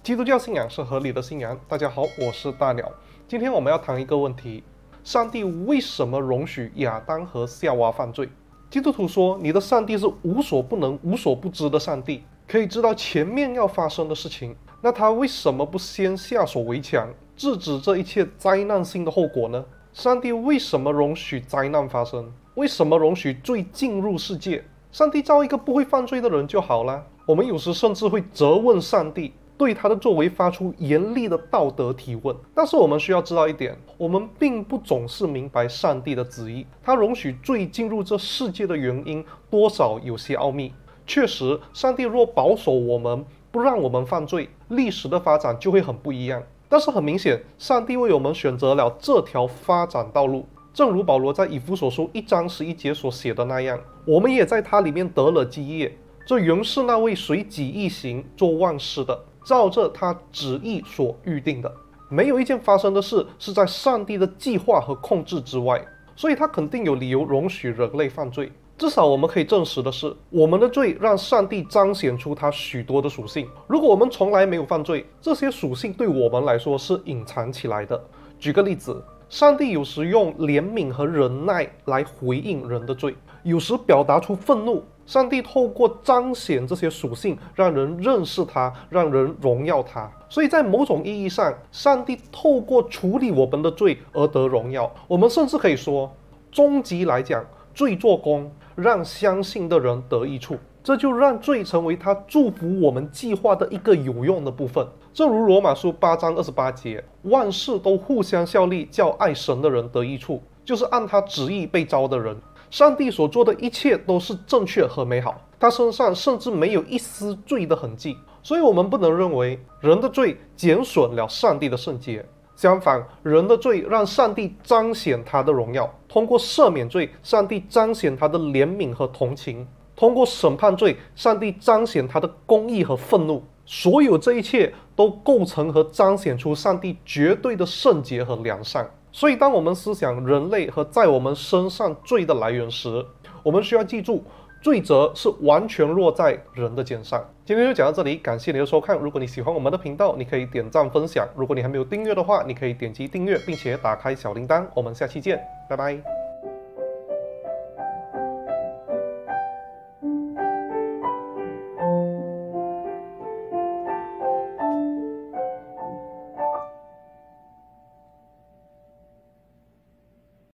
基督教信仰是合理的信仰。大家好，我是大鸟。今天我们要谈一个问题：上帝为什么容许亚当和夏娃犯罪？基督徒说，你的上帝是无所不能、无所不知的上帝，可以知道前面要发生的事情。那他为什么不先下手为强，制止这一切灾难性的后果呢？上帝为什么容许灾难发生？为什么容许罪进入世界？上帝造一个不会犯罪的人就好了。我们有时甚至会责问上帝，对他的作为发出严厉的道德提问。但是我们需要知道一点，我们并不总是明白上帝的旨意。他容许罪进入这世界的原因，多少有些奥秘。确实，上帝若保守我们，不让我们犯罪，历史的发展就会很不一样。但是很明显，上帝为我们选择了这条发展道路。正如保罗在以弗所书1章11节所写的那样，我们也在他里面得了基业。这原是那位随己意行做万事的，照着他旨意所预定的。没有一件发生的事是在上帝的计划和控制之外，所以他肯定有理由容许人类犯罪。至少我们可以证实的是，我们的罪让上帝彰显出他许多的属性。如果我们从来没有犯罪，这些属性对我们来说是隐藏起来的。举个例子，上帝有时用怜悯和忍耐来回应人的罪，有时表达出愤怒。上帝透过彰显这些属性，让人认识他，让人荣耀他。所以在某种意义上，上帝透过处理我们的罪而得荣耀。我们甚至可以说，终极来讲，罪做工让相信的人得益处，这就让罪成为他祝福我们计划的一个有用的部分。正如罗马书8章28节，万事都互相效力，叫爱神的人得益处，就是按他旨意被召的人。上帝所做的一切都是正确和美好，他身上甚至没有一丝罪的痕迹。所以我们不能认为人的罪减损了上帝的圣洁，相反，人的罪让上帝彰显他的荣耀。通过赦免罪，上帝彰显他的怜悯和同情；通过审判罪，上帝彰显他的公义和愤怒。所有这一切都构成和彰显出上帝绝对的圣洁和良善。所以当我们思想人类和在我们身上罪的来源时，我们需要记住，罪责是完全落在人的肩上。今天就讲到这里，感谢你的收看。如果你喜欢我们的频道，你可以点赞分享。如果你还没有订阅的话，你可以点击订阅，并且打开小铃铛。我们下期见，拜拜。